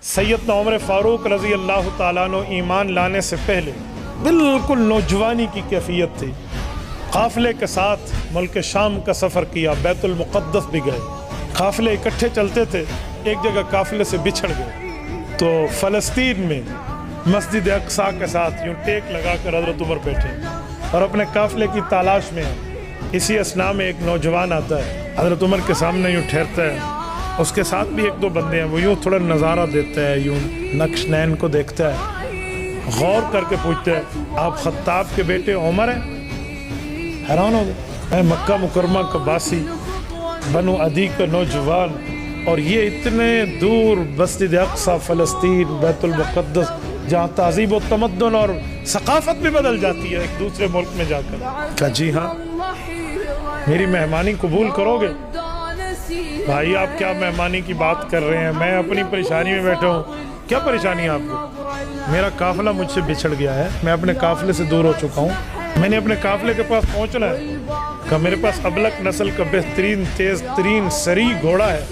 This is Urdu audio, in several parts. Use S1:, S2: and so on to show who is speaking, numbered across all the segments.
S1: سیدنا عمر فاروق رضی اللہ تعالیٰ عنہ ایمان لانے سے پہلے بالکل نوجوانی کی کیفیت تھی. قافلے کے ساتھ ملک شام کا سفر کیا، بیت المقدس بھی گئے. قافلے اکٹھے چلتے تھے، ایک جگہ قافلے سے بچھڑ گئے تو فلسطین میں مسجد اقصیٰ کے ساتھ یوں ٹیک لگا کر حضرت عمر بیٹھے اور اپنے قافلے کی تلاش میں ہیں. اسی اثناء میں ایک نوجوان آتا ہے، حضرت عمر کے سامنے یوں ٹھہرتا ہے. اس کے ساتھ بھی ایک دو بندے ہیں، وہ یوں تھوڑا نظارہ دیتا ہے، یوں نقش نین کو دیکھتا ہے، غور کر کے پوچھتا ہے آپ خطاب کے بیٹے عمر ہیں؟ حیران ہو گئے. میں مکہ مکرمہ کا باسی، بنو عدی کا نوجوان، اور یہ اتنے دور مسجد اقصیٰ فلسطین بیت المقدس جہاں تہذیب و تمدن اور ثقافت بھی بدل جاتی ہے ایک دوسرے ملک میں جا کر. کہا جی ہاں، میری مہمانی قبول کرو گے؟ بھائی آپ کیا مہمانی کی بات کر رہے ہیں، میں اپنی پریشانی میں بیٹھا ہوں. کیا پریشانی ہے آپ کو؟ میرا قافلہ مجھ سے بچھڑ گیا ہے، میں اپنے قافلے سے دور ہو چکا ہوں، میں نے اپنے قافلے کے پاس پہنچنا ہے. کہ میرے پاس ابلک نسل کا بہترین تیز ترین سری گھوڑا ہے،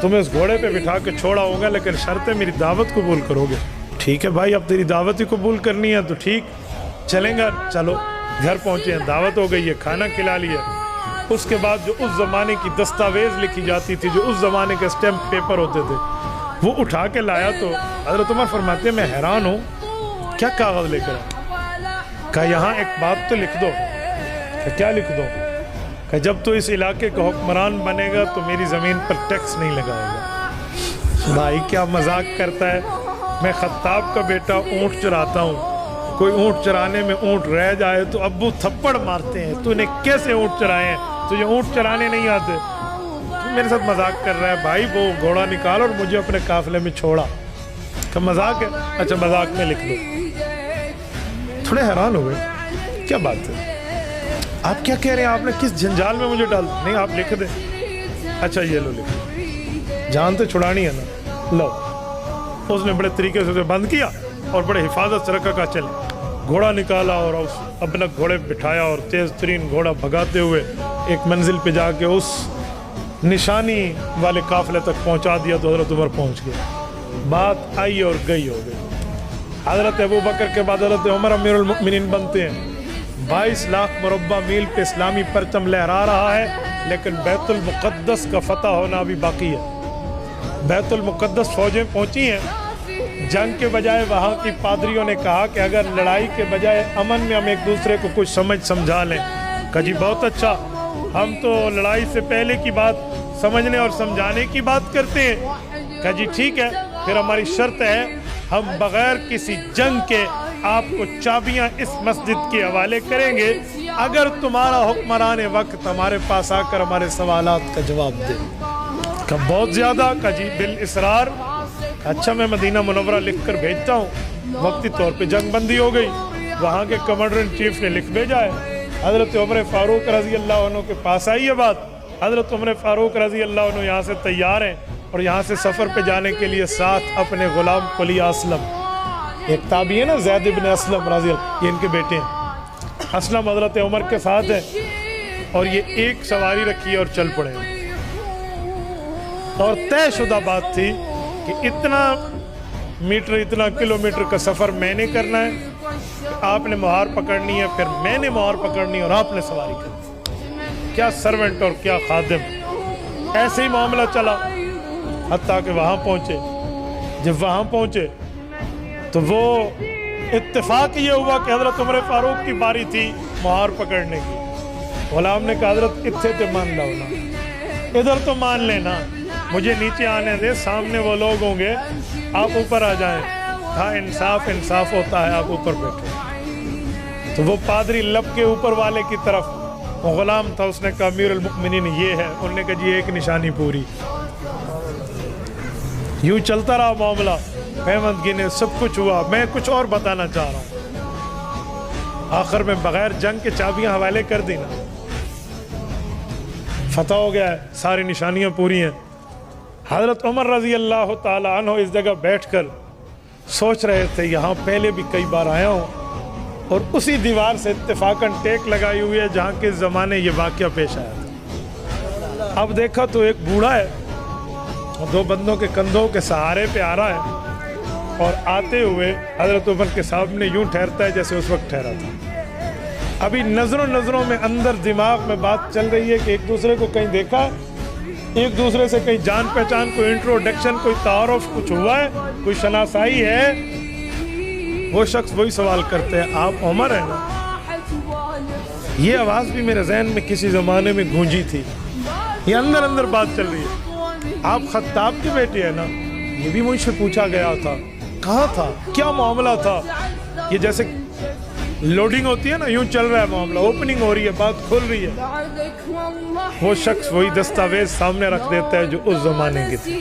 S1: تمہیں اس گھوڑے پہ بٹھا کے چھوڑا ہوگا، لیکن شرط ہے میری دعوت قبول کرو گے. ٹھیک ہے بھائی، اب تیری دعوت ہی قبول کرنی ہے تو ٹھیک چلیں گا. چلو گھر پہنچے ہیں، دعوت ہو گئی ہے، کھانا کھلا لیا. اس کے بعد جو اس زمانے کی دستاویز لکھی جاتی تھی، جو اس زمانے کے اسٹیمپ پیپر ہوتے تھے، وہ اٹھا کے لایا تو حضرت عمر فرماتے ہیں میں حیران ہوں، کیا کاغذ لے کر آیا؟ کہا یہاں ایک بات تو لکھ دو. کہ کیا لکھ دو؟ کہ جب تو اس علاقے کا حکمران بنے گا تو میری زمین پر ٹیکس نہیں لگائے گا. بھائی کیا مذاق کرتا ہے، میں خطاب کا بیٹا اونٹ چراتا ہوں، کوئی اونٹ چرانے میں اونٹ رہ جائے تو ابو تھپڑ مارتے ہیں، تو نے کیسے اونٹ چرائے ہیں، تجھے اونٹ چرانے نہیں آتے، تو میرے ساتھ مذاق کر رہا ہے. بھائی وہ گھوڑا نکال اور مجھے اپنے قافلے میں چھوڑا. کہ مذاق ہے؟ اچھا مذاق میں لکھ دو. تھوڑے حیران ہوئے، کیا بات ہے، آپ کیا کہہ رہے ہیں، آپ نے کس جھنجال میں مجھے ڈال؟ نہیں آپ لکھ دیں. اچھا یہ لو لکھ، جان تو چھڑانی ہے نا، لو. اس نے بڑے طریقے سے اسے بند کیا اور بڑے حفاظت سے رکھا. چلے گھوڑا نکالا اور اپنا گھوڑے بٹھایا اور تیز ترین گھوڑا بھگاتے ہوئے ایک منزل پہ جا کے اس نشانی والے قافلے تک پہنچا دیا تو حضرت عمر پہنچ گئے. بات آئی اور گئی ہو گئی. حضرت ابو بکر کے بعد حضرت عمر امیر المؤمنین بنتے ہیں. 22 لاکھ مربع میل پہ اسلامی پرچم لہرا رہا ہے، لیکن بیت المقدس کا فتح ہونا بھی باقی ہے. بیت المقدس فوجیں پہنچی ہیں، جنگ کے بجائے وہاں کی پادریوں نے کہا کہ اگر لڑائی کے بجائے امن میں ہم ایک دوسرے کو کچھ سمجھا لیں. کہ جی بہت اچھا، ہم تو لڑائی سے پہلے کی بات سمجھنے اور سمجھانے کی بات کرتے ہیں. کہ جی ٹھیک ہے، پھر ہماری شرط ہے ہم بغیر کسی جنگ کے آپ کو چابیاں اس مسجد کے حوالے کریں گے اگر تمہارا حکمران وقت ہمارے پاس آ کر ہمارے سوالات کا جواب دے. کہ بہت زیادہ. کہ جی بالاسرار. اچھا میں مدینہ منورہ لکھ کر بھیجتا ہوں. وقتی طور پہ جنگ بندی ہو گئی، وہاں کے کمانڈر ان چیف نے لکھ بھیجا ہے. حضرت عمر فاروق رضی اللہ عنہ کے پاس آئی ہے بات. حضرت عمر فاروق رضی اللہ عنہ یہاں سے تیار ہیں اور یہاں سے سفر پہ جانے کے لیے ساتھ اپنے غلام قلی اسلم، ایک تابعی ہے نا زید بن اسلم رضی اللہ، یہ ان کے بیٹے ہیں. اسلم حضرت عمر کے ساتھ ہیں اور یہ ایک سواری رکھی اور چل پڑے. اور طے شدہ بات تھی کہ اتنا میٹر اتنا کلومیٹر کا سفر میں نے کرنا ہے، آپ نے مہار پکڑنی ہے، پھر میں نے مہار پکڑنی ہے اور آپ نے سواری کرنی. کیا سرونٹ اور کیا خادم. ایسے ہی معاملہ چلا حتیٰ کہ وہاں پہنچے. جب وہاں پہنچے تو وہ اتفاق یہ ہوا کہ حضرت عمر فاروق کی باری تھی مہار پکڑنے کی. غلام نے کہا حضرت اتھے تے مان لاؤ نا، ادھر تو مان لینا، مجھے نیچے آنے دے، سامنے وہ لوگ ہوں گے، آپ اوپر آ جائیں. ہاں انصاف ہوتا ہے، آپ اوپر بیٹھے. تو وہ پادری لب کے اوپر والے کی طرف، وہ غلام تھا، اس نے کہا امیر المؤمنین یہ ہے. انہوں نے کہا جی ایک نشانی پوری. یوں چلتا رہا معاملہ، پیمند گنے، سب کچھ ہوا. میں کچھ اور بتانا چاہ رہا ہوں. آخر میں بغیر جنگ کے چابیاں حوالے کر دی نا، فتح ہو گیا ہے، ساری نشانیاں پوری ہیں. حضرت عمر رضی اللہ تعالی عنہ اس جگہ بیٹھ کر سوچ رہے تھے یہاں پہلے بھی کئی بار آیا ہوں اور اسی دیوار سے اتفاقاً ٹیک لگائی ہوئی ہے جہاں کے زمانے یہ واقعہ پیش آیا تھا. اب دیکھا تو ایک بوڑھا ہے دو بندوں کے کندھوں کے سہارے پہ آ رہا ہے اور آتے ہوئے حضرت عمر کے سامنے یوں ٹھہرتا ہے جیسے اس وقت ٹھہرا تھا. ابھی نظروں میں اندر دماغ میں بات چل رہی ہے کہ ایک دوسرے کو کہیں دیکھا، ایک دوسرے سے کہیں جان پہچان، کوئی انٹروڈکشن، کوئی تعارف کچھ ہوا ہے، کوئی شناسائی ہے. وہ شخص وہی سوال کرتے ہیں آپ عمر ہیں نا؟ یہ آواز بھی میرے ذہن میں کسی زمانے میں گونجی تھی. یہ اندر بات چل رہی ہے. آپ خطاب کی بیٹی ہے نا؟ یہ بھی مجھ سے پوچھا گیا تھا. کہاں تھا؟ کیا معاملہ تھا؟ یہ جیسے لوڈنگ ہوتی ہے نا، یوں چل رہا ہے معاملہ، اوپننگ ہو رہی ہے، بات کھل رہی ہے. وہ شخص وہی دستاویز سامنے رکھ دیتا ہے جو اس زمانے کی تھی.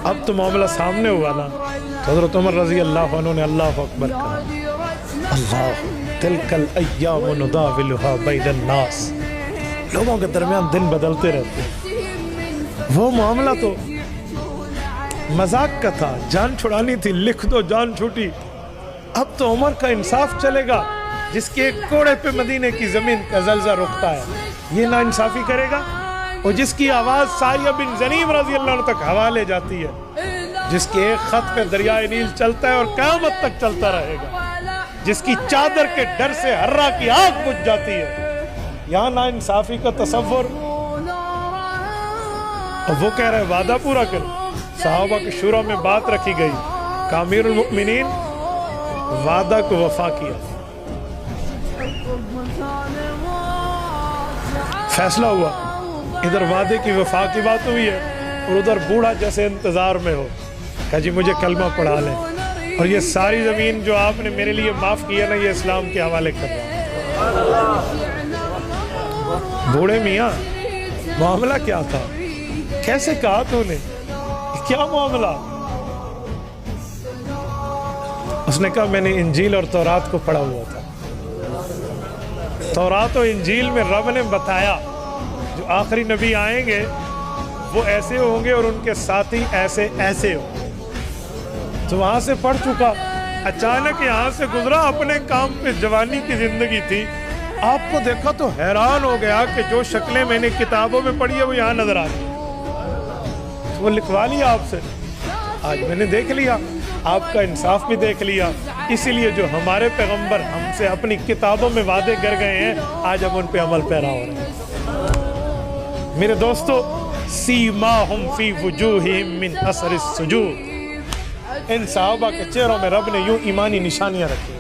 S1: اب تو معاملہ سامنے ہوا نا، حضرت عمر رضی اللہ عنہ نے اللہ اکبر کہا. اللہ تلک الایام نداولها بین الناس. لوگوں کے درمیان دن بدلتے رہتے ہیں. وہ معاملہ تو مذاق کا تھا، جان چھڑانی تھی، لکھ دو جان چھوٹی. اب تو عمر کا انصاف چلے گا. جس کے ایک کوڑے پہ مدینے کی زمین کا زلزلہ رکتا ہے یہ نا انصافی کرے گا. اور جس کی آواز ساریہ بن زنیم رضی اللہ عنہ تک ہوا لے جاتی ہے، جس کے ایک خط پہ دریائے نیل چلتا ہے اور قیامت تک چلتا رہے گا، جس کی چادر کے ڈر سے ہررا کی آگ بجھ جاتی ہے، یہاں نا انصافی کا تصور. اور وہ کہہ رہے وعدہ پورا کرو. صحابہ کی شورا میں بات رکھی گئی کہ امیر المؤمنین وعدہ کو وفا کیا. فیصلہ ہوا، ادھر وعدے کی وفا کی بات ہوئی ہے اور ادھر بوڑھا جیسے انتظار میں ہو کہ جی مجھے کلمہ پڑھا لیں اور یہ ساری زمین جو آپ نے میرے لیے معاف کی ہے نا یہ اسلام کے حوالے کر رہا ہوں. بوڑھے میاں معاملہ کیا تھا؟ کیسے کہا تو نے؟ کیا معاملہ؟ اس نے کہا میں نے انجیل اور تورات کو پڑھا ہوا تھا. تورات و انجیل میں رب نے بتایا جو آخری نبی آئیں گے وہ ایسے ہوں گے اور ان کے ساتھی ایسے ہوں. تو وہاں سے پڑھ چکا، اچانک یہاں سے گزرا، اپنے کام پہ جوانی کی زندگی تھی. آپ کو دیکھا تو حیران ہو گیا کہ جو شکلیں میں نے کتابوں میں پڑھی ہے وہ یہاں نظر آ رہی. وہ لکھوا لیا آپ سے. آج میں نے دیکھ لیا، آپ کا انصاف بھی دیکھ لیا. اسی لیے جو ہمارے پیغمبر ہم سے اپنی کتابوں میں وعدے کر گئے ہیں آج ہم ان پہ عمل پیرا ہو رہے ہیں. میرے دوستو، سیماہم فی وجوہہم من اثر السجود. ان صحابہ کے چہروں میں رب نے یوں ایمانی نشانیاں رکھی.